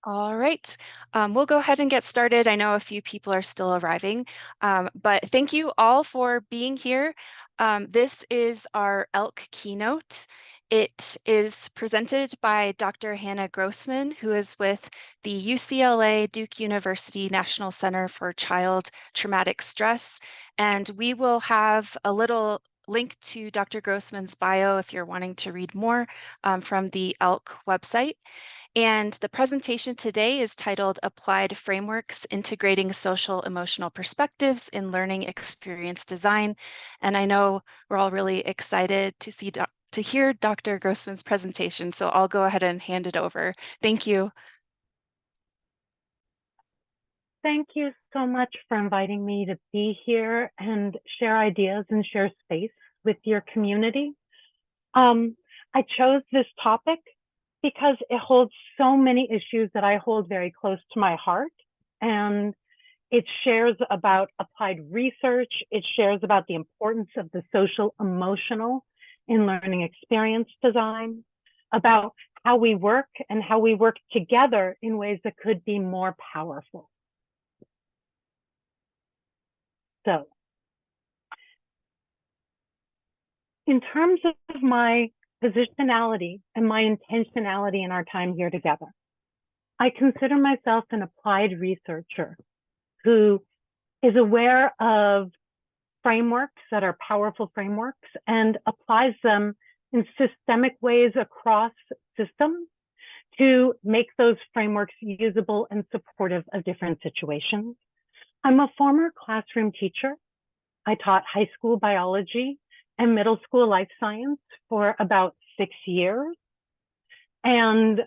All right, we'll go ahead and get started. I know a few people are still arriving, but thank you all for being here. This is our ELK keynote. It is presented by Dr. Hannah Grossman, who is with the UCLA Duke University National Center for Child Traumatic Stress. And we will have a little link to Dr. Grossman's bio if you're wanting to read more from the ELK website. And the presentation today is titled Applied Frameworks Integrating Social Emotional Perspectives in Learning Experience Design. And I know we're all really excited to hear Dr. Grossman's presentation, so I'll go ahead and hand it over. Thank you. Thank you so much for inviting me to be here and share ideas and share space with your community. I chose this topic because it holds so many issues that I hold very close to my heart. And it shares about applied research. It shares about the importance of the social emotional in learning experience design, about how we work and how we work together in ways that could be more powerful. So, in terms of my positionality and my intentionality in our time here together, I consider myself an applied researcher who is aware of frameworks that are powerful frameworks and applies them in systemic ways across systems to make those frameworks usable and supportive of different situations. I'm a former classroom teacher. I taught high school biology and middle school life science for about 6 years. And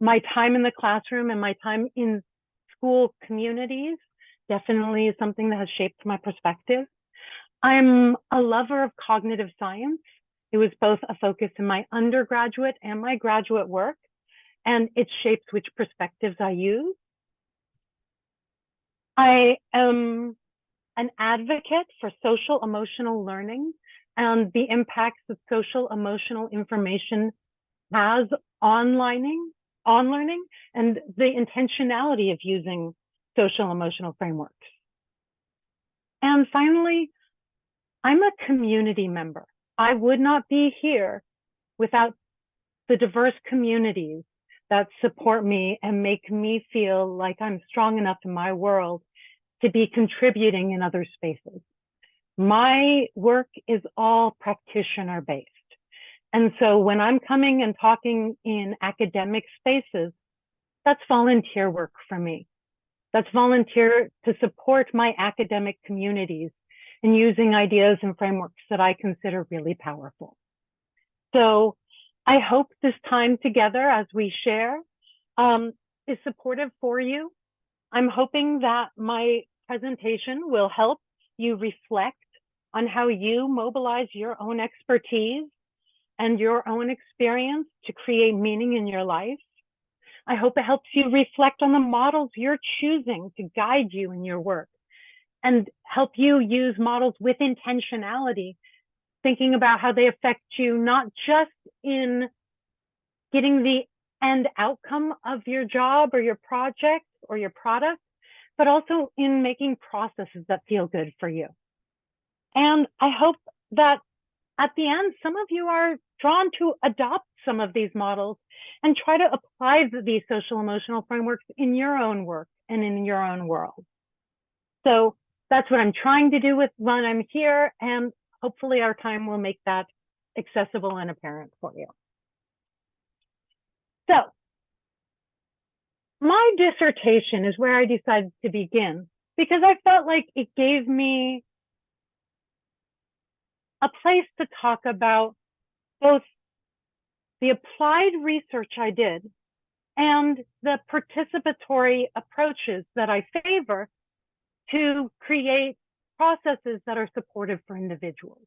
my time in the classroom and my time in school communities definitely is something that has shaped my perspective. I'm a lover of cognitive science. It was both a focus in my undergraduate and my graduate work, and it shapes which perspectives I use. I am an advocate for social emotional learning and the impacts that social emotional information has on learning and the intentionality of using social emotional frameworks. And finally, I'm a community member. I would not be here without the diverse communities that support me and make me feel like I'm strong enough in my world to be contributing in other spaces. My work is all practitioner-based. And so when I'm coming and talking in academic spaces, that's volunteer work for me. That's volunteer to support my academic communities in using ideas and frameworks that I consider really powerful. So I hope this time together as we share is supportive for you. I'm hoping that my presentation will help you reflect on how you mobilize your own expertise and your own experience to create meaning in your life. I hope it helps you reflect on the models you're choosing to guide you in your work and help you use models with intentionality, thinking about how they affect you, not just in getting the end outcome of your job or your project or your product, but also in making processes that feel good for you. And I hope that at the end, some of you are drawn to adopt some of these models and try to apply these social emotional frameworks in your own work and in your own world. So that's what I'm trying to do with when I'm here, and hopefully our time will make that accessible and apparent for you. So my dissertation is where I decided to begin because I felt like it gave me a place to talk about both the applied research I did and the participatory approaches that I favor to create processes that are supportive for individuals.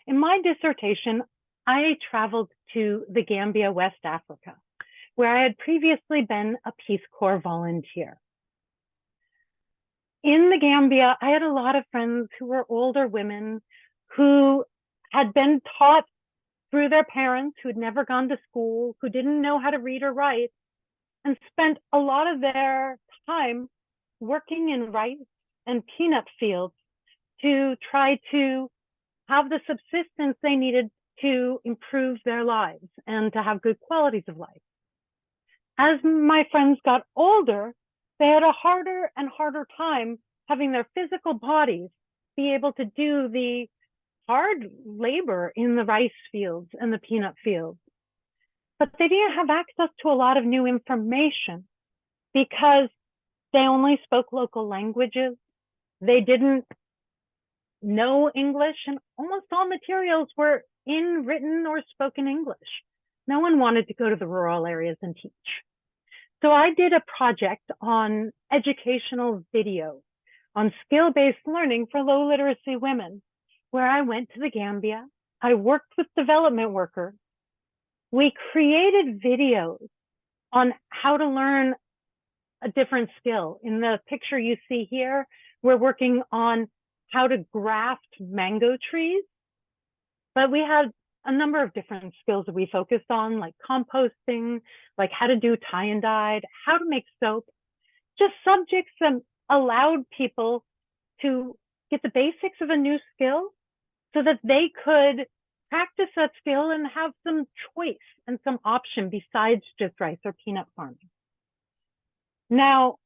In my dissertation, I traveled to the Gambia, West Africa, where I had previously been a Peace Corps volunteer. In the Gambia, I had a lot of friends who were older women who had been taught through their parents, who had never gone to school, who didn't know how to read or write, and spent a lot of their time working in rice and peanut fields to try to have the subsistence they needed to improve their lives and to have good qualities of life. As my friends got older, they had a harder and harder time having their physical bodies be able to do the hard labor in the rice fields and the peanut fields. But they didn't have access to a lot of new information because they only spoke local languages. They didn't know English, and almost all materials were in written or spoken English. No one wanted to go to the rural areas and teach. So I did a project on educational video, on skill-based learning for low literacy women, where I went to the Gambia. I worked with development workers. We created videos on how to learn a different skill. In the picture you see here, we're working on how to graft mango trees, but we had a number of different skills that we focused on, like composting, like how to do tie and dyed, how to make soap, just subjects that allowed people to get the basics of a new skill so that they could practice that skill and have some choice and some option besides just rice or peanut farming. Now,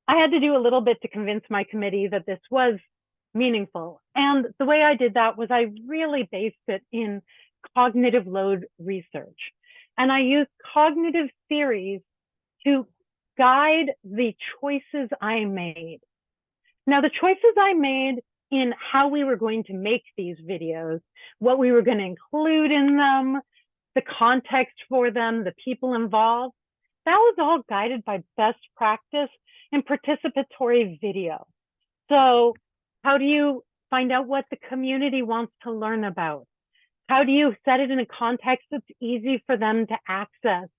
I had to do a little bit to convince my committee that this was meaningful. And the way I did that was I really based it in cognitive load research. And I used cognitive theories to guide the choices I made. Now, the choices I made in how we were going to make these videos, what we were going to include in them, the context for them, the people involved, that was all guided by best practice in participatory video. So how do you find out what the community wants to learn about? How do you set it in a context that's easy for them to access?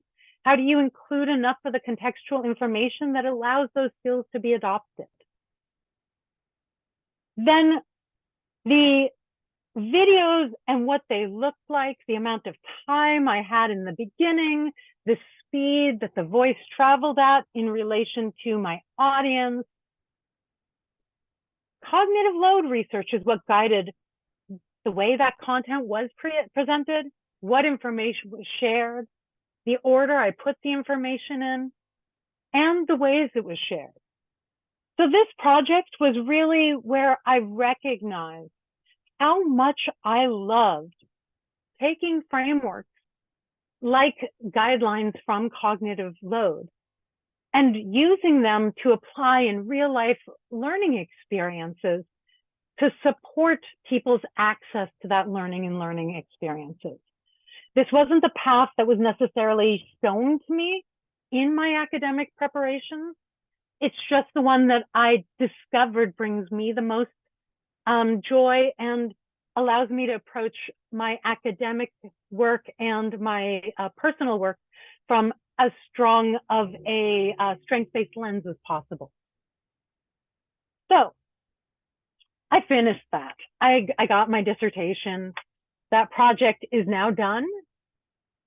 How do you include enough of the contextual information that allows those skills to be adopted? Then the videos and what they looked like, the amount of time I had in the beginning, the speed that the voice traveled at in relation to my audience. Cognitive load research is what guided the way that content was presented, what information was shared, the order I put the information in, and the ways it was shared. So this project was really where I recognized how much I loved taking frameworks like guidelines from cognitive load and using them to apply in real life learning experiences to support people's access to that learning and learning experiences. This wasn't the path that was necessarily shown to me in my academic preparations. It's just the one that I discovered brings me the most joy and allows me to approach my academic work and my personal work from as strong of a strength-based lens as possible. So I finished that. I got my dissertation. That project is now done.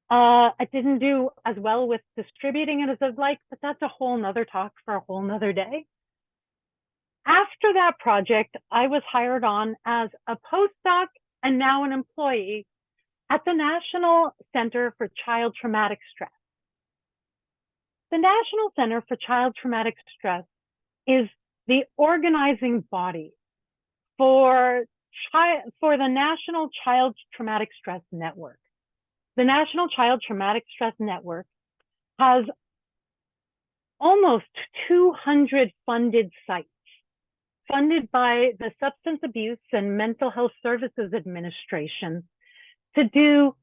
I didn't do as well with distributing it as I'd like, but that's a whole nother talk for a whole nother day. After that project, I was hired on as a postdoc and now an employee at the National Center for Child Traumatic Stress. The National Center for Child Traumatic Stress is the organizing body for the National Child Traumatic Stress Network. The National Child Traumatic Stress Network has almost 200 funded sites, funded by the Substance Abuse and Mental Health Services Administration to do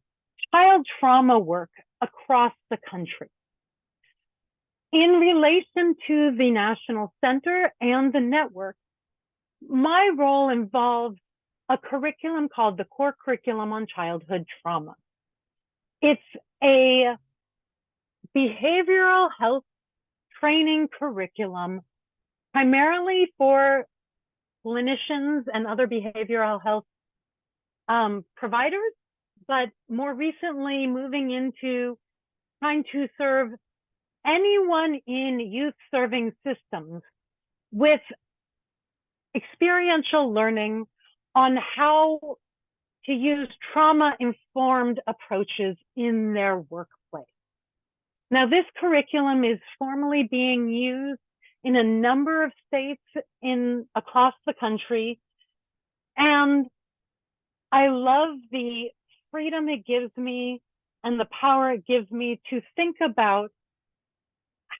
child trauma work across the country. In relation to the National Center and the network, my role involves a curriculum called the Core Curriculum on Childhood Trauma. It's a behavioral health training curriculum primarily for clinicians and other behavioral health providers, but more recently moving into trying to serve anyone in youth serving systems with experiential learning on how to use trauma-informed approaches in their workplace. Now, this curriculum is formally being used in a number of states across the country, and I love the freedom it gives me and the power it gives me to think about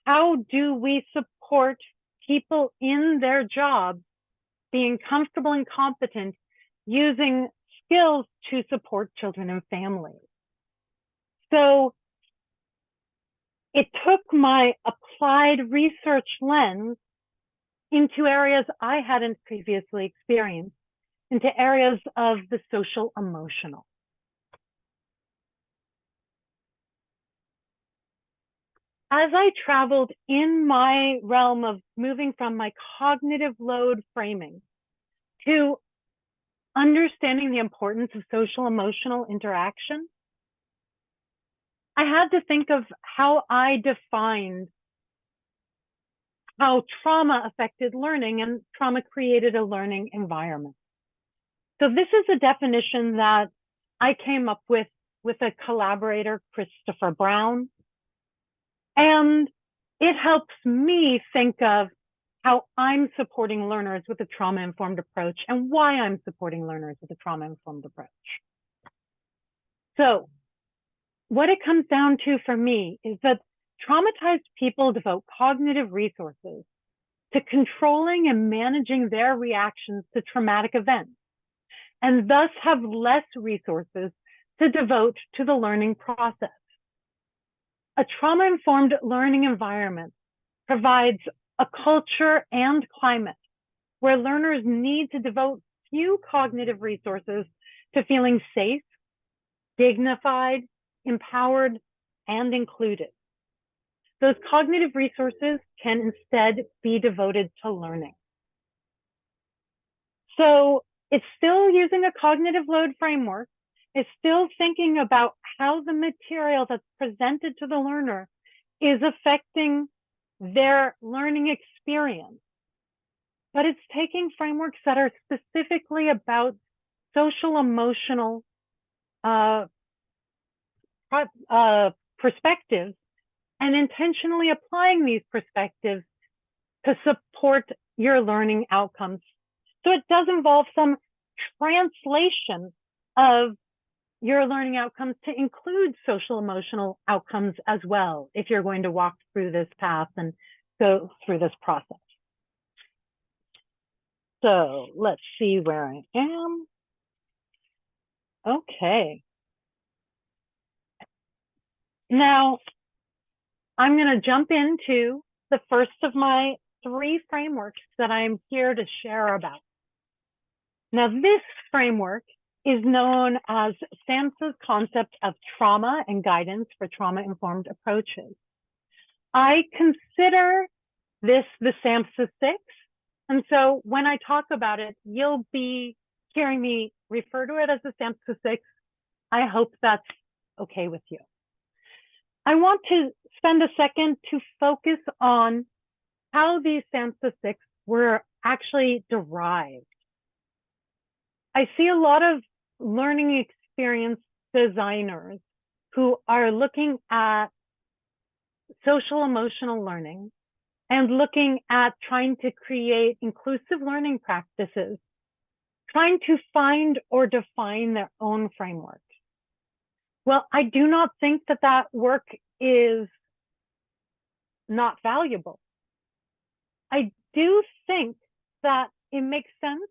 how do we support people in their jobs being comfortable and competent using skills to support children and families. So it took my applied research lens into areas I hadn't previously experienced, into areas of the social emotional. As I traveled in my realm of moving from my cognitive load framing to understanding the importance of social emotional interaction, I had to think of how I defined how trauma affected learning and trauma created a learning environment. So this is a definition that I came up with a collaborator, Christopher Brown, and it helps me think of how I'm supporting learners with a trauma-informed approach and why I'm supporting learners with a trauma-informed approach. So what it comes down to for me is that traumatized people devote cognitive resources to controlling and managing their reactions to traumatic events, and thus have less resources to devote to the learning process. A trauma-informed learning environment provides a culture and climate where learners need to devote few cognitive resources to feeling safe, dignified, empowered, and included. Those cognitive resources can instead be devoted to learning. So it's still using a cognitive load framework. It's still thinking about how the material that's presented to the learner is affecting their learning experience. But it's taking frameworks that are specifically about social emotional perspectives and intentionally applying these perspectives to support your learning outcomes. So it does involve some translation of your learning outcomes to include social emotional outcomes as well, if you're going to walk through this path and go through this process. So let's see where I am. Okay. Now, I'm going to jump into the first of my 3 frameworks that I'm here to share about. Now, this framework is known as SAMHSA's concept of trauma and guidance for trauma-informed approaches. I consider this the SAMHSA 6, and so when I talk about it, you'll be hearing me refer to it as the SAMHSA 6. I hope that's okay with you. I want to spend a second to focus on how these SAMHSA 6 were actually derived. I see a lot of learning experience designers who are looking at social emotional learning and looking at trying to create inclusive learning practices, trying to find or define their own framework. Well, I do not think that that work is not valuable. I do think that it makes sense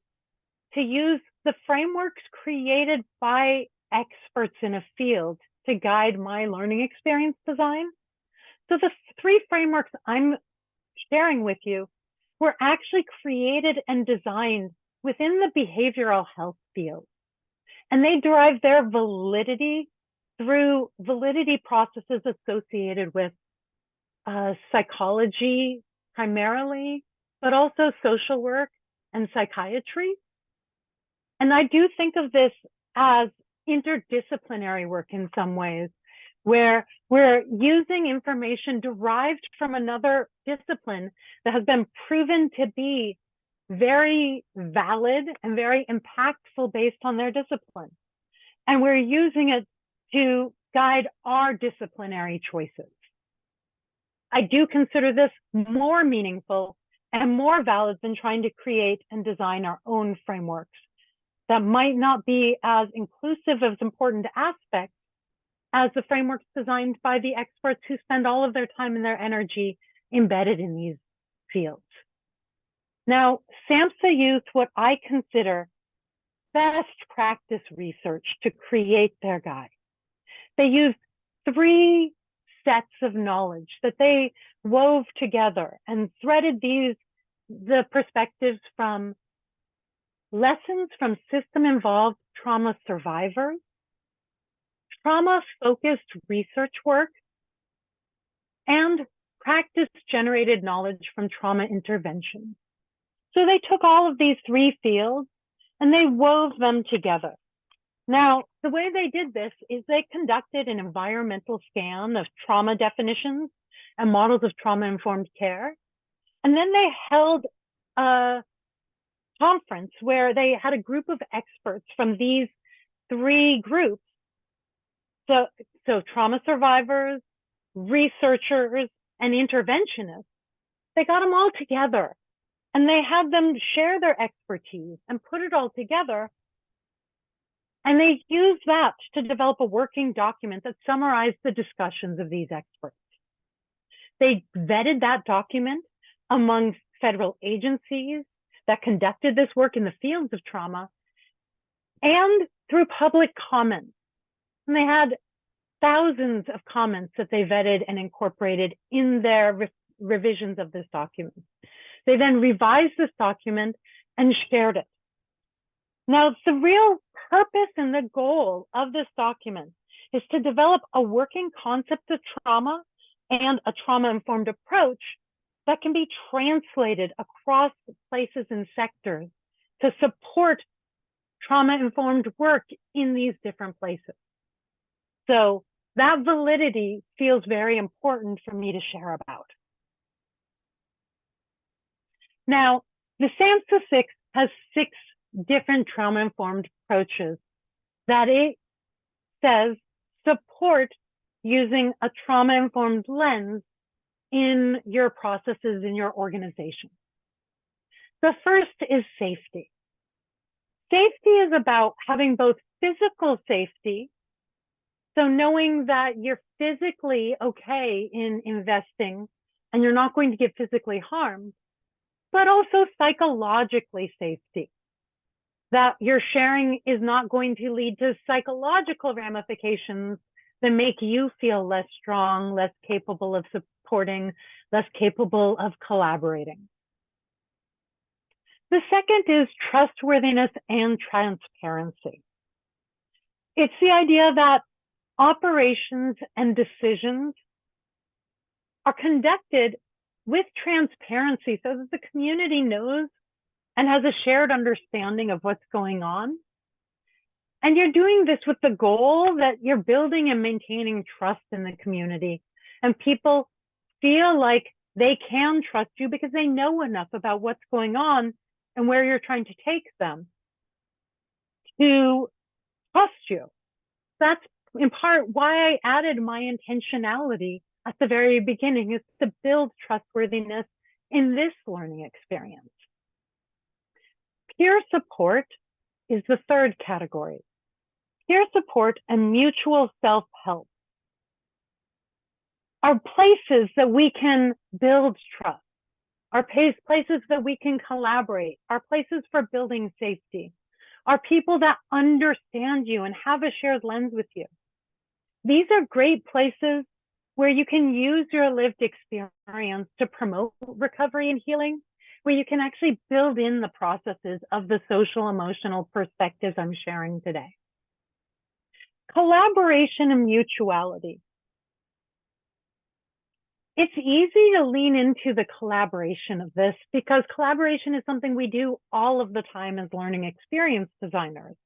to use the frameworks created by experts in a field to guide my learning experience design. So the 3 frameworks I'm sharing with you were actually created and designed within the behavioral health field. And they derive their validity through validity processes associated with psychology primarily, but also social work and psychiatry. And I do think of this as interdisciplinary work in some ways, where we're using information derived from another discipline that has been proven to be very valid and very impactful based on their discipline. And we're using it to guide our disciplinary choices. I do consider this more meaningful and more valid than trying to create and design our own frameworks that might not be as inclusive of important aspects as the frameworks designed by the experts who spend all of their time and their energy embedded in these fields. Now, SAMHSA used what I consider best practice research to create their guide. They used 3 sets of knowledge that they wove together and threaded the perspectives from lessons from system-involved trauma survivors, trauma-focused research work, and practice-generated knowledge from trauma intervention. So they took all of these 3 fields and they wove them together. Now, the way they did this is they conducted an environmental scan of trauma definitions and models of trauma-informed care. And then they held a conference where they had a group of experts from these 3 groups. So trauma survivors, researchers, and interventionists. They got them all together and they had them share their expertise and put it all together. And they used that to develop a working document that summarized the discussions of these experts. They vetted that document among federal agencies that conducted this work in the fields of trauma and through public comment. And they had thousands of comments that they vetted and incorporated in their revisions of this document. They then revised this document and shared it. Now, the real purpose and the goal of this document is to develop a working concept of trauma and a trauma-informed approach that can be translated across places and sectors to support trauma-informed work in these different places. So that validity feels very important for me to share about. Now, the SAMHSA 6 has 6 different trauma-informed approaches that it says support using a trauma-informed lens in your processes in your organization. The first is safety. Safety is about having both physical safety, so knowing that you're physically okay in investing and you're not going to get physically harmed, but also psychologically safety, that your sharing is not going to lead to psychological ramifications that make you feel less strong, less capable of supporting, less capable of collaborating. The second is trustworthiness and transparency. It's the idea that operations and decisions are conducted with transparency so that the community knows and has a shared understanding of what's going on. And you're doing this with the goal that you're building and maintaining trust in the community. And people feel like they can trust you because they know enough about what's going on and where you're trying to take them to trust you. That's in part why I added my intentionality at the very beginning, is to build trustworthiness in this learning experience. Peer support is the third category. Peer support and mutual self-help are places that we can build trust, are places that we can collaborate, are places for building safety, are people that understand you and have a shared lens with you. These are great places where you can use your lived experience to promote recovery and healing, where you can actually build in the processes of the social emotional perspectives I'm sharing today. Collaboration and mutuality. It's easy to lean into the collaboration of this because collaboration is something we do all of the time as learning experience designers.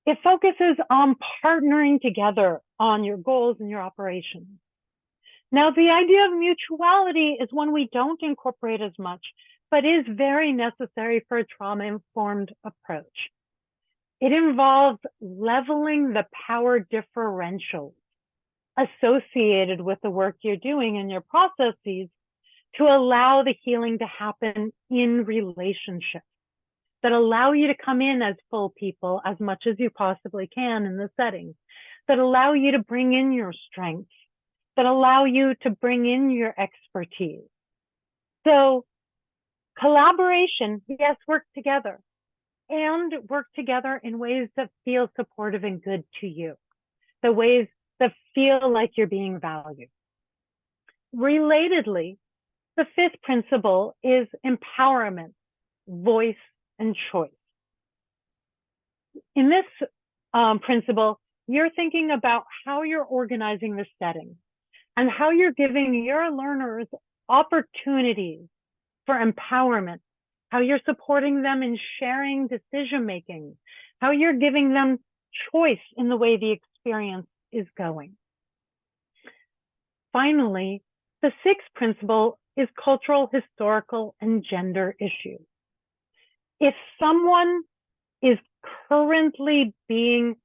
It focuses on partnering together on your goals and your operations. Now, the idea of mutuality is one we don't incorporate as much, but is very necessary for a trauma-informed approach. It involves leveling the power differentials associated with the work you're doing and your processes to allow the healing to happen in relationships that allow you to come in as full people as much as you possibly can in the setting, that allow you to bring in your strengths, that allow you to bring in your expertise. So collaboration, yes, work together, and work together in ways that feel supportive and good to you, the ways that feel like you're being valued. Relatedly, the fifth principle is empowerment, voice, and choice. In this principle, you're thinking about how you're organizing the setting and how you're giving your learners opportunities for empowerment, how you're supporting them in sharing decision-making, how you're giving them choice in the way the experience is going. Finally, the sixth principle is cultural, historical, and gender issues. If someone is currently being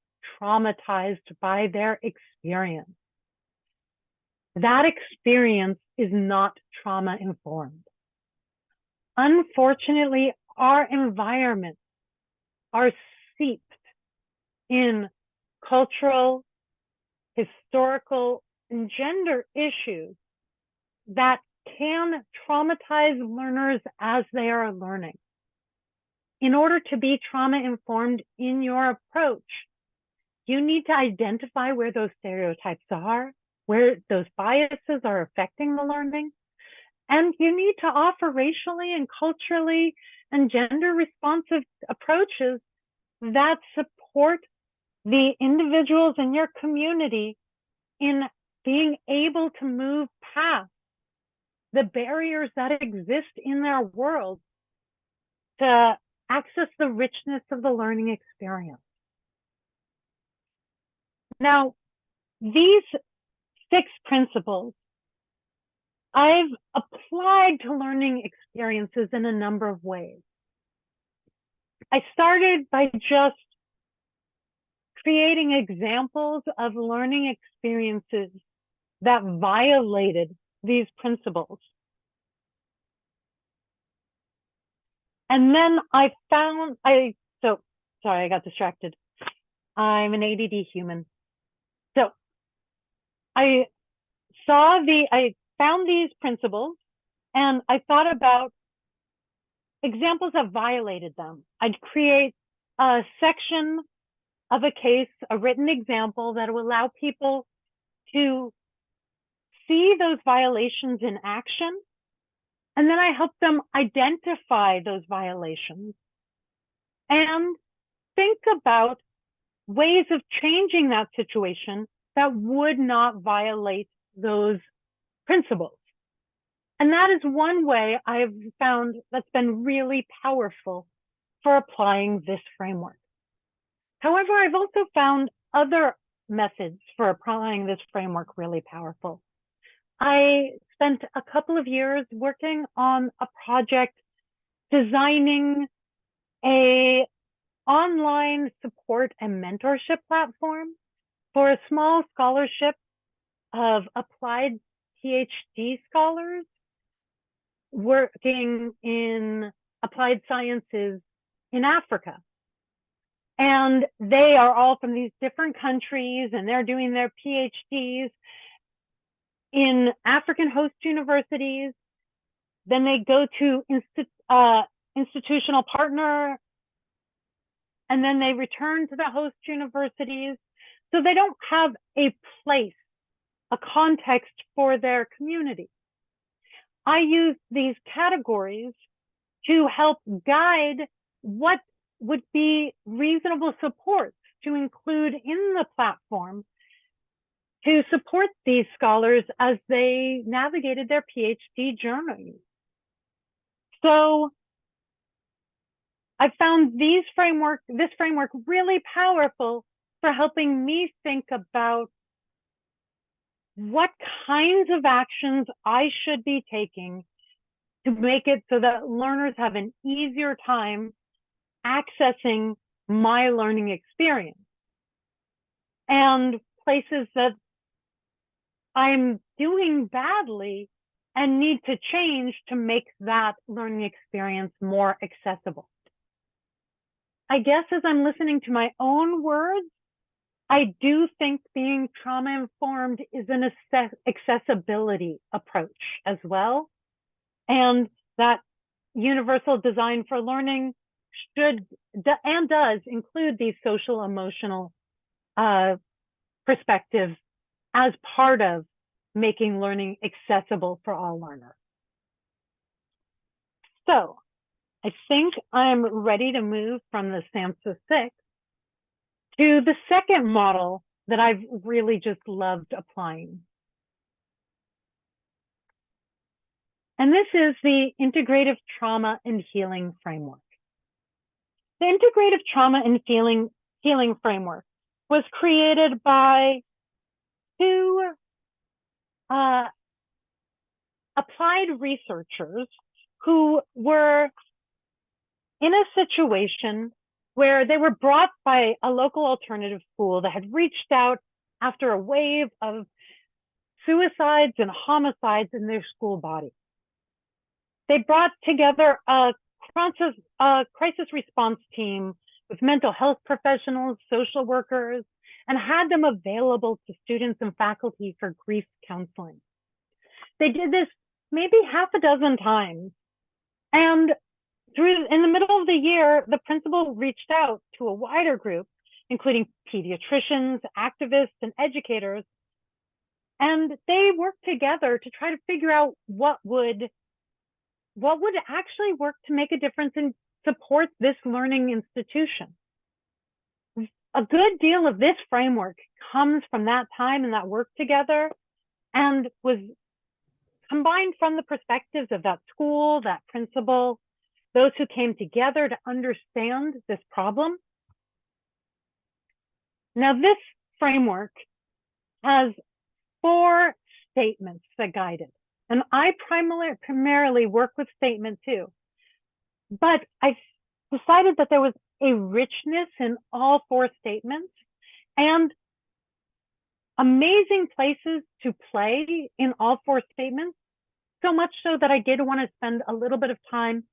traumatized by their experience, that experience is not trauma-informed. Unfortunately, our environments are steeped in cultural, historical, and gender issues that can traumatize learners as they are learning. In order to be trauma-informed in your approach, you need to identify where those stereotypes are, where those biases are affecting the learning, and you need to offer racially and culturally and gender responsive approaches that support the individuals in your community in being able to move past the barriers that exist in their world to access the richness of the learning experience. Now, these six principles I've applied to learning experiences in a number of ways. I started by just creating examples of learning experiences that violated these principles. And then I found, sorry, I got distracted. I'm an ADD human. So I found these principles and I thought about examples that violated them. I'd create a section of a case, a written example that will allow people to see those violations in action. And then I help them identify those violations and think about ways of changing that situation that would not violate those principles. And that is one way I've found that's been really powerful for applying this framework. However, I've also found other methods for applying this framework really powerful. I spent a couple of years working on a project designing an online support and mentorship platform for a small scholarship of applied PhD scholars working in applied sciences in Africa. And they are all from these different countries and they're doing their PhDs in African host universities. Then they go to institutional partner, and then they return to the host universities. So they don't have a place, a context for their community. I use these categories to help guide what would be reasonable supports to include in the platform to support these scholars as they navigated their PhD journey. So I found this framework really powerful for helping me think about what kinds of actions I should be taking to make it so that learners have an easier time accessing my learning experience, and places that I'm doing badly and need to change to make that learning experience more accessible. I guess as I'm listening to my own words, I do think being trauma-informed is an accessibility approach as well. And that universal design for learning should and does include these social emotional perspectives as part of making learning accessible for all learners. So I think I'm ready to move from the SAMHSA 6 to the second model that I've really just loved applying. And this is the Integrative Trauma and Healing Framework. The Integrative Trauma and Healing Framework was created by two applied researchers who were in a situation where they were brought by a local alternative school that had reached out after a wave of suicides and homicides in their school body. They brought together a crisis response team with mental health professionals, social workers, and had them available to students and faculty for grief counseling. They did this maybe half a dozen times. And in the middle of the year, the principal reached out to a wider group, including pediatricians, activists, and educators. And they worked together to try to figure out what would actually work to make a difference and support this learning institution. A good deal of this framework comes from that time and that work together, and was combined from the perspectives of that school, that principal, those who came together to understand this problem. Now, this framework has 4 statements that guide it. And I primarily work with statement 2. But I decided that there was a richness in all 4 statements and amazing places to play in all 4 statements, so much so that I did want to spend a little bit of time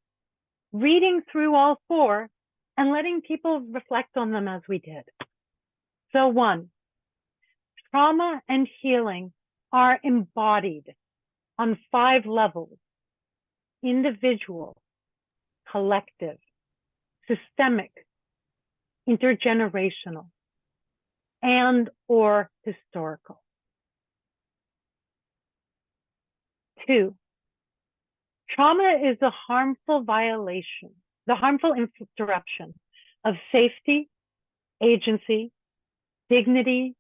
reading through all 4 and letting people reflect on them as we did. So 1, trauma and healing are embodied on 5 levels: individual, collective, systemic, intergenerational, and/or historical. 2, trauma is the harmful interruption of safety, agency, dignity,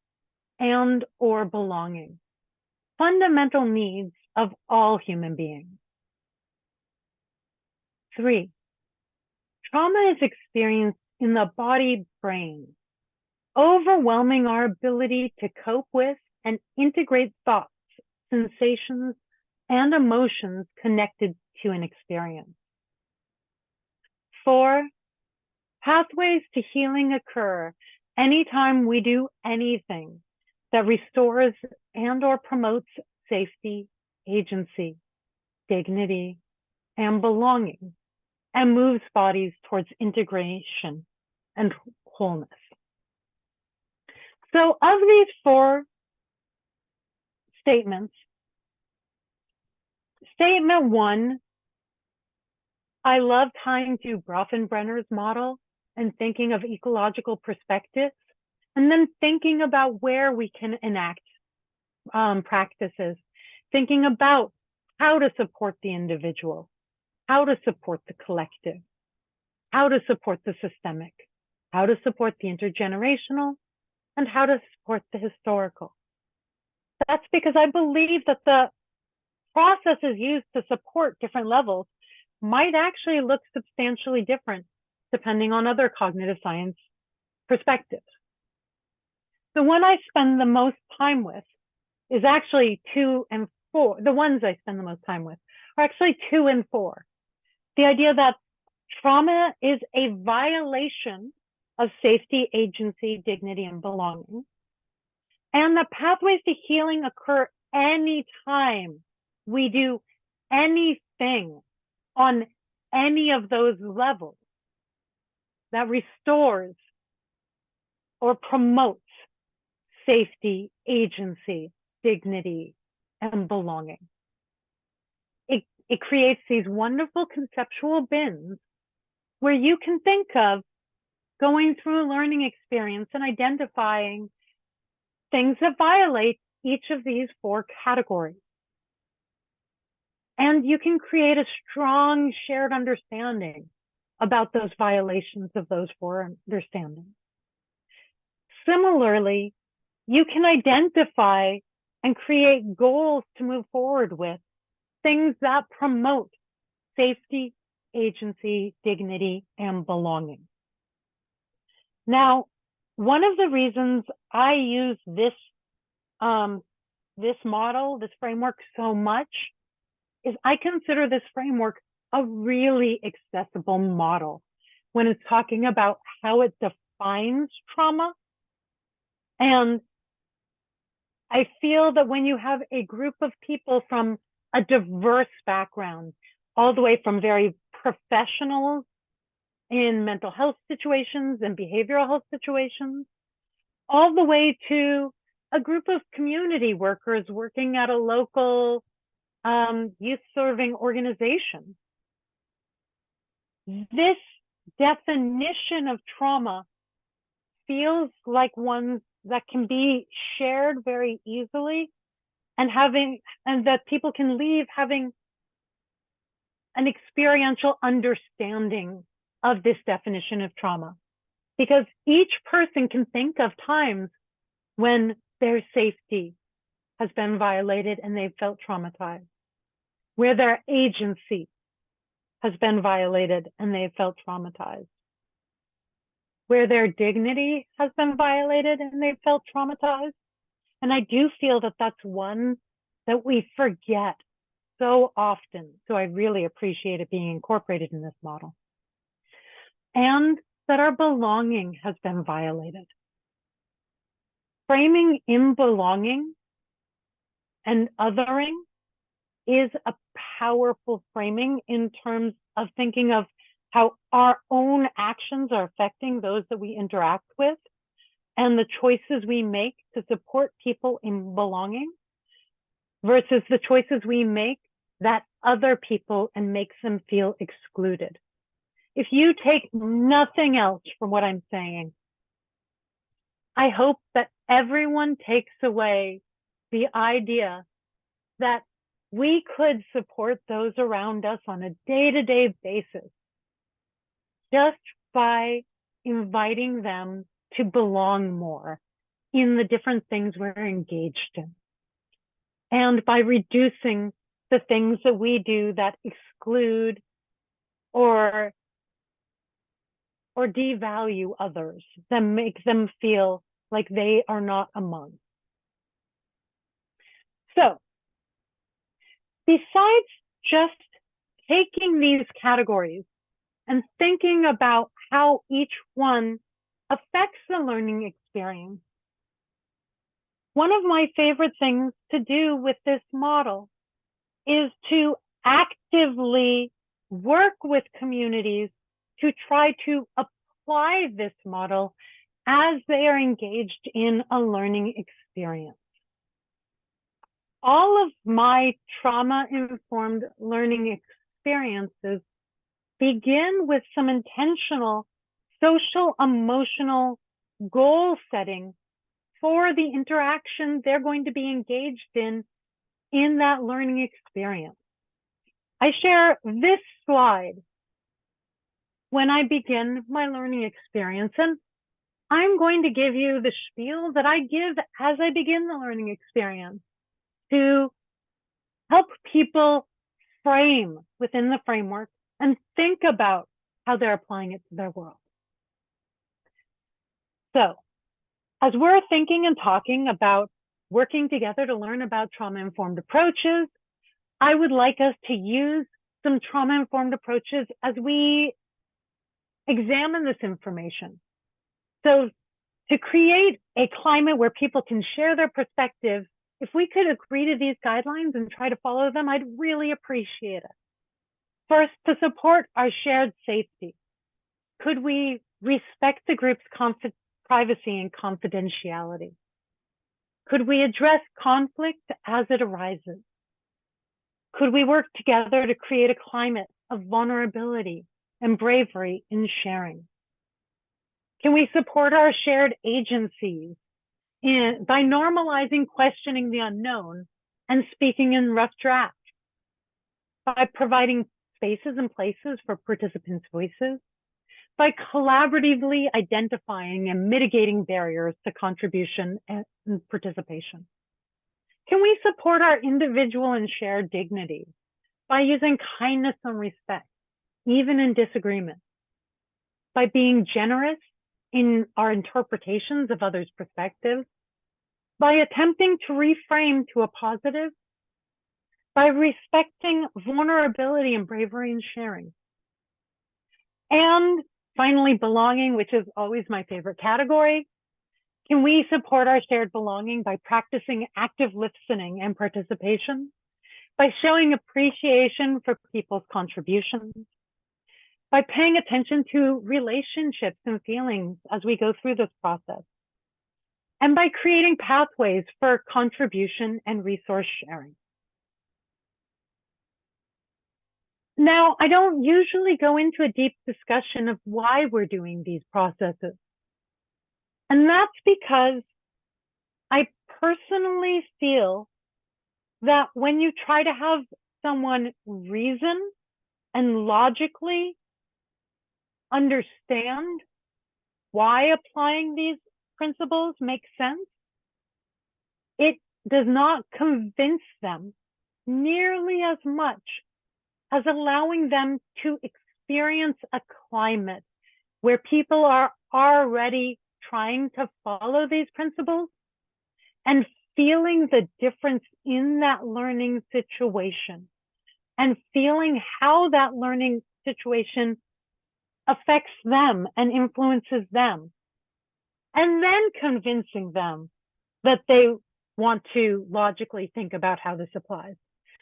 and/or belonging, fundamental needs of all human beings. 3, trauma is experienced in the body-brain, overwhelming our ability to cope with and integrate thoughts, sensations, and emotions connected to an experience. 4, pathways to healing occur anytime we do anything that restores and/or promotes safety, agency, dignity, and belonging, and moves bodies towards integration and wholeness. So of these 4 statements, statement 1, I love tying to Grothenbrenner's model and thinking of ecological perspectives, and then thinking about where we can enact practices, thinking about how to support the individual, how to support the collective, how to support the systemic, how to support the intergenerational, and how to support the historical. That's because I believe that the processes used to support different levels might actually look substantially different depending on other cognitive science perspectives. The one I spend the most time with is actually 2 and 4. The ones I spend the most time with are actually 2 and 4. The idea that trauma is a violation of safety, agency, dignity, and belonging. And the pathways to healing occur anytime we do anything on any of those levels that restores or promotes safety, agency, dignity, and belonging. It creates these wonderful conceptual bins where you can think of going through a learning experience and identifying things that violate each of these 4 categories. And you can create a strong shared understanding about those violations of those 4 understandings. Similarly, you can identify and create goals to move forward with things that promote safety, agency, dignity, and belonging. Now, one of the reasons I use this model, this framework so much is I consider this framework a really accessible model when it's talking about how it defines trauma. And I feel that when you have a group of people from a diverse background, all the way from very professionals in mental health situations and behavioral health situations, all the way to a group of community workers working at a local youth serving organization. This definition of trauma feels like one that can be shared very easily and that people can leave having an experiential understanding of this definition of trauma, because each person can think of times when their safety has been violated and they've felt traumatized, where their agency has been violated and they've felt traumatized, where their dignity has been violated and they've felt traumatized. And I do feel that that's one that we forget so often. So I really appreciate it being incorporated in this model. And that our belonging has been violated. Framing imbelonging and othering is a powerful framing in terms of thinking of how our own actions are affecting those that we interact with and the choices we make to support people in belonging versus the choices we make that other people and makes them feel excluded. If you take nothing else from what I'm saying, I hope that everyone takes away the idea that we could support those around us on a day-to-day basis just by inviting them to belong more in the different things we're engaged in, and by reducing the things that we do that exclude or devalue others, that make them feel like they are not among. So, besides just taking these categories and thinking about how each one affects the learning experience, one of my favorite things to do with this model is to actively work with communities to try to apply this model as they are engaged in a learning experience. All of my trauma-informed learning experiences begin with some intentional social emotional goal setting for the interaction they're going to be engaged in that learning experience. I share this slide when I begin my learning experience, and I'm going to give you the spiel that I give as I begin the learning experience to help people frame within the framework and think about how they're applying it to their world. So as we're thinking and talking about working together to learn about trauma-informed approaches, I would like us to use some trauma-informed approaches as we examine this information. So to create a climate where people can share their perspective, if we could agree to these guidelines and try to follow them, I'd really appreciate it. First, to support our shared safety, could we respect the group's privacy and confidentiality? Could we address conflict as it arises? Could we work together to create a climate of vulnerability and bravery in sharing? Can we support our shared agencies by normalizing questioning the unknown and speaking in rough draft? By providing spaces and places for participants' voices? By collaboratively identifying and mitigating barriers to contribution and participation? Can we support our individual and shared dignity by using kindness and respect, even in disagreement? By being generous in our interpretations of others' perspectives? By attempting to reframe to a positive? By respecting vulnerability and bravery in sharing? And finally, belonging, which is always my favorite category. Can we support our shared belonging by practicing active listening and participation? By showing appreciation for people's contributions? By paying attention to relationships and feelings as we go through this process? And by creating pathways for contribution and resource sharing? Now, I don't usually go into a deep discussion of why we're doing these processes. And that's because I personally feel that when you try to have someone reason and logically understand why applying these principles makes sense, it does not convince them nearly as much as allowing them to experience a climate where people are already trying to follow these principles and feeling the difference in that learning situation and feeling how that learning situation affects them and influences them, and then convincing them that they want to logically think about how this applies.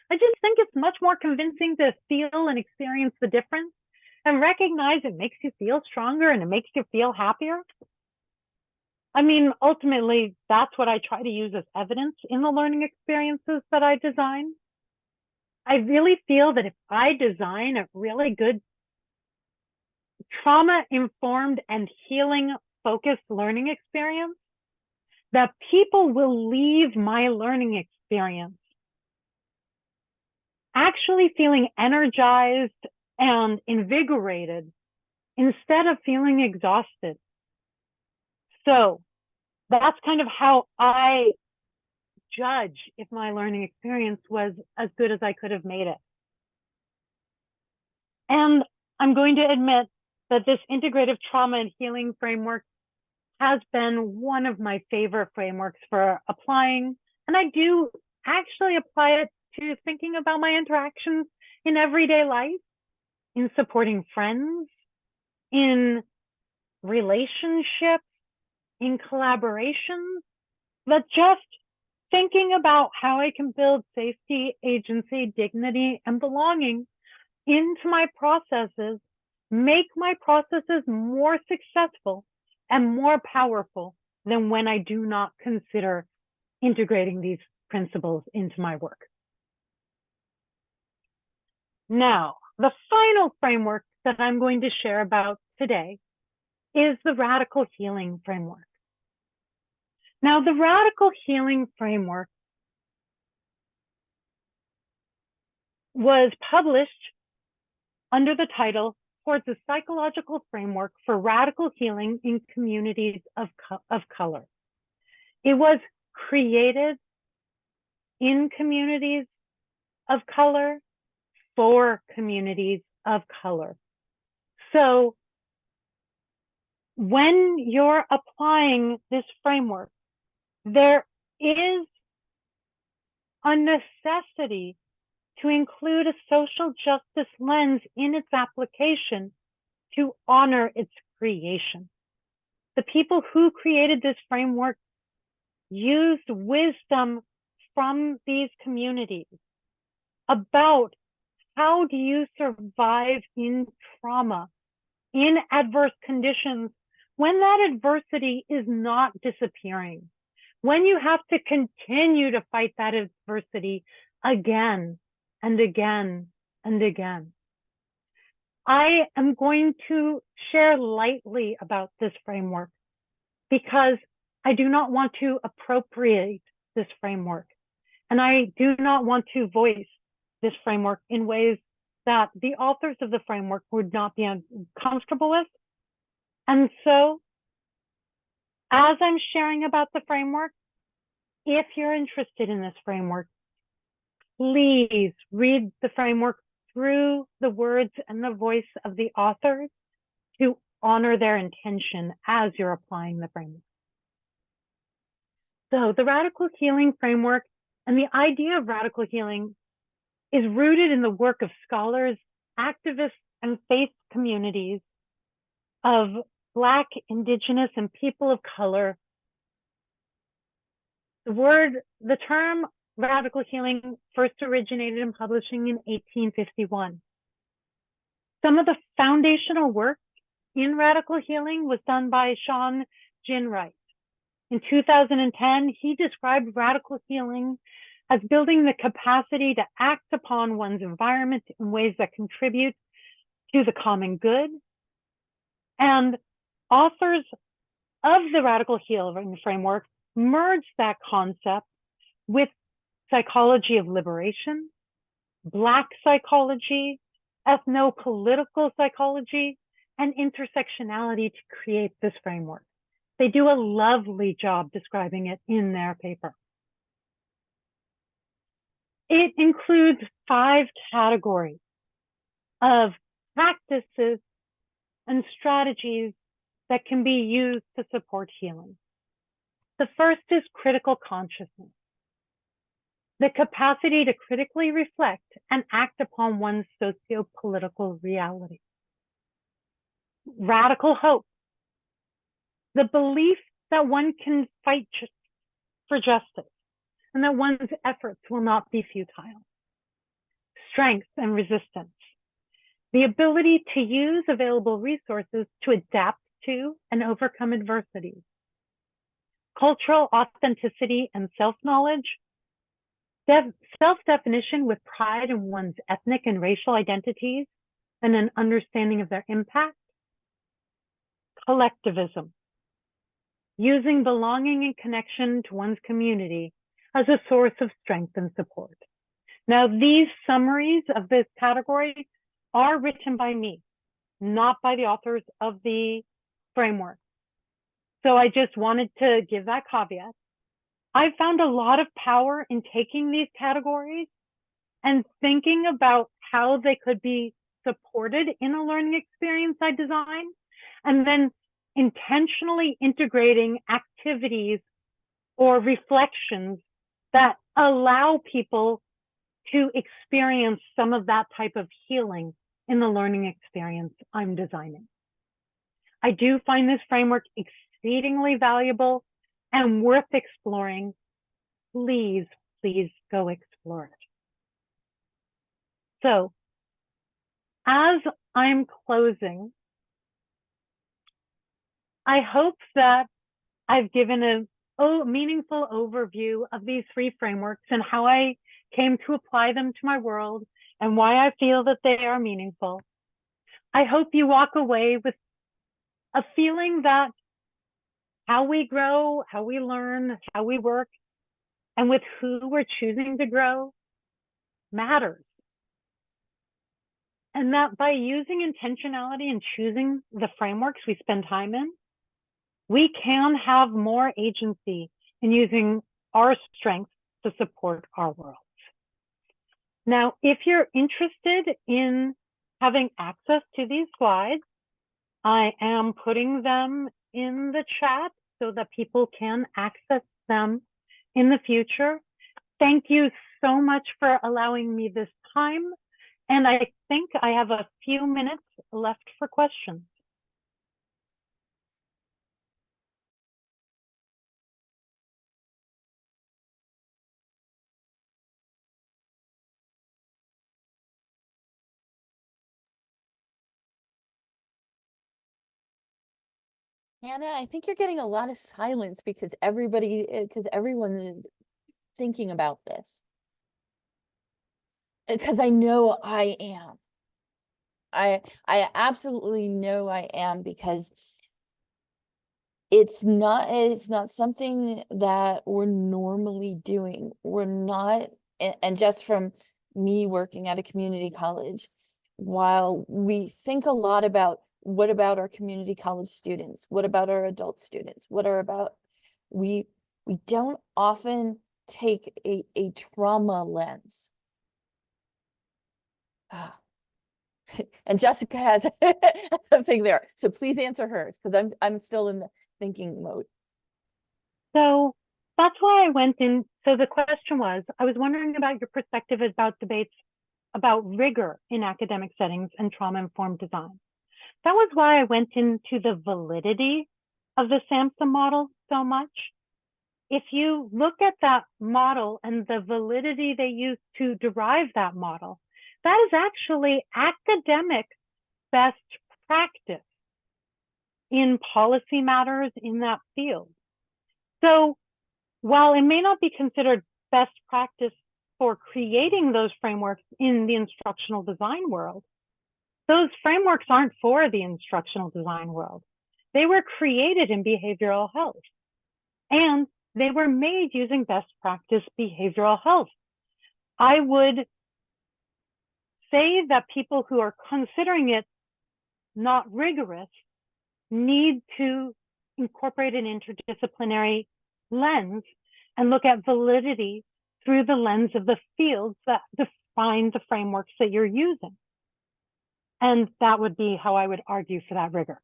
I just think it's much more convincing to feel and experience the difference and recognize it makes you feel stronger and it makes you feel happier. I mean, ultimately, that's what I try to use as evidence in the learning experiences that I design. I really feel that if I design a really good trauma-informed and healing-focused learning experience, that people will leave my learning experience actually feeling energized and invigorated instead of feeling exhausted. So that's kind of how I judge if my learning experience was as good as I could have made it. And I'm going to admit that this integrative trauma and healing framework has been one of my favorite frameworks for applying. And I do actually apply it to thinking about my interactions in everyday life, in supporting friends, in relationships, in collaborations, that just thinking about how I can build safety, agency, dignity, and belonging into my processes, make my processes more successful and more powerful than when I do not consider integrating these principles into my work. Now, the final framework that I'm going to share about today is the radical healing framework. Now, the radical healing framework was published under the title Towards a Psychological Framework for Radical Healing in Communities of Color. It was created in communities of color for communities of color. So when you're applying this framework, there is a necessity to include a social justice lens in its application to honor its creation. The people who created this framework used wisdom from these communities about how do you survive in trauma, in adverse conditions, when that adversity is not disappearing, when you have to continue to fight that adversity again and again and again. I am going to share lightly about this framework because I do not want to appropriate this framework. And I do not want to voice this framework in ways that the authors of the framework would not be comfortable with. And so, as I'm sharing about the framework, if you're interested in this framework, please read the framework through the words and the voice of the authors to honor their intention as you're applying the framework. So the radical healing framework and the idea of radical healing is rooted in the work of scholars, activists, and faith communities of Black, Indigenous, and people of color. The term radical healing first originated in publishing in 1851. Some of the foundational work in radical healing was done by Sean Ginwright. In 2010, he described radical healing as building the capacity to act upon one's environment in ways that contribute to the common good. And authors of the radical healing framework merged that concept with psychology of liberation, Black psychology, ethno-political psychology, and intersectionality to create this framework. They do a lovely job describing it in their paper. It includes 5 categories of practices and strategies that can be used to support healing. The first is critical consciousness, the capacity to critically reflect and act upon one's socio-political reality. Radical hope, the belief that one can fight for justice and that one's efforts will not be futile. Strength and resistance, the ability to use available resources to adapt to and overcome adversities. Cultural authenticity and self-knowledge, self-definition with pride in one's ethnic and racial identities and an understanding of their impact. Collectivism, using belonging and connection to one's community as a source of strength and support. Now, these summaries of this category are written by me, not by the authors of the framework. So I just wanted to give that caveat. I found a lot of power in taking these categories and thinking about how they could be supported in a learning experience I designed, and then intentionally integrating activities or reflections that allow people to experience some of that type of healing in the learning experience I'm designing. I do find this framework exceedingly valuable and worth exploring. Please, please go explore it. So, as I'm closing, I hope that I've given a meaningful overview of these 3 frameworks and how I came to apply them to my world and why I feel that they are meaningful. I hope you walk away with a feeling that how we grow, how we learn, how we work, and with who we're choosing to grow matters. And that by using intentionality and choosing the frameworks we spend time in, we can have more agency in using our strengths to support our worlds. Now, if you're interested in having access to these slides, I am putting them in the chat so that people can access them in the future. Thank you so much for allowing me this time. And I think I have a few minutes left for questions. Hannah, I think you're getting a lot of silence because everyone is thinking about this. Because I know I am. I absolutely know I am, because it's not something that we're normally doing. We're not, and just from me working at a community college, while we think a lot about what about our community college students, what about our adult students, we don't often take a trauma lens. And Jessica has something there, so please answer hers, because I'm still in the thinking mode. So that's why I went in. So the question was, I was wondering about your perspective about debates about rigor in academic settings and trauma-informed design. That was why I went into the validity of the SAMHSA model so much. If you look at that model and the validity they use to derive that model, that is actually academic best practice in policy matters in that field. So while it may not be considered best practice for creating those frameworks in the instructional design world, those frameworks aren't for the instructional design world. They were created in behavioral health, and they were made using best practice behavioral health. I would say that people who are considering it not rigorous need to incorporate an interdisciplinary lens and look at validity through the lens of the fields that define the frameworks that you're using. And that would be how I would argue for that rigor.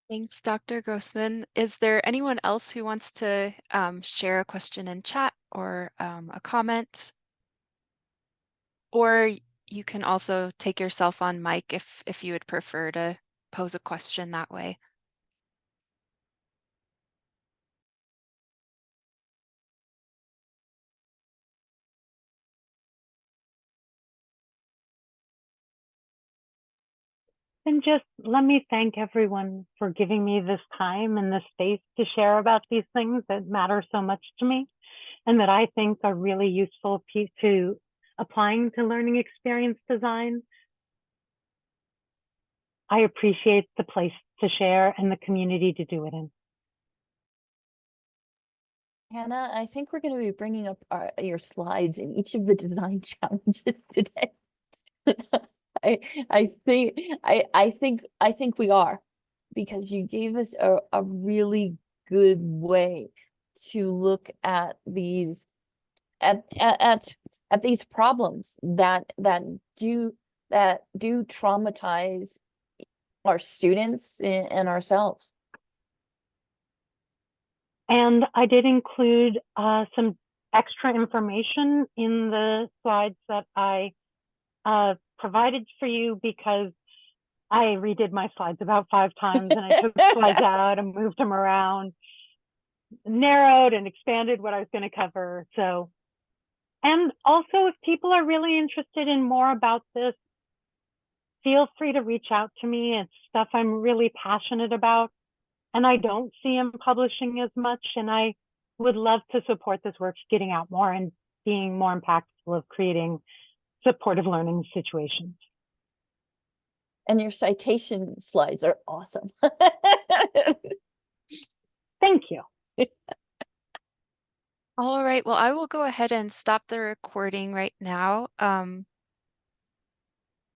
Thanks, Dr. Grossman. Is there anyone else who wants to share a question in chat or a comment? Or you can also take yourself on mic if you would prefer to pose a question that way. And just let me thank everyone for giving me this time and this space to share about these things that matter so much to me and that I think are really useful to applying to learning experience design. I appreciate the place to share and the community to do it in. Hannah, I think we're going to be bringing up your slides in each of the design challenges today. I think we are, because you gave us a really good way to look at these these problems that do traumatize our students and ourselves. And I did include some extra information in the slides that I provided for you, because I redid my slides about 5 times and I took slides out and moved them around, narrowed and expanded what I was going to cover. So, and also if people are really interested in more about this, feel free to reach out to me. It's stuff I'm really passionate about, and I don't see him publishing as much, and I would love to support this work getting out more and being more impactful of creating supportive learning situations. And your citation slides are awesome. Thank you. All right, well, I will go ahead and stop the recording right now.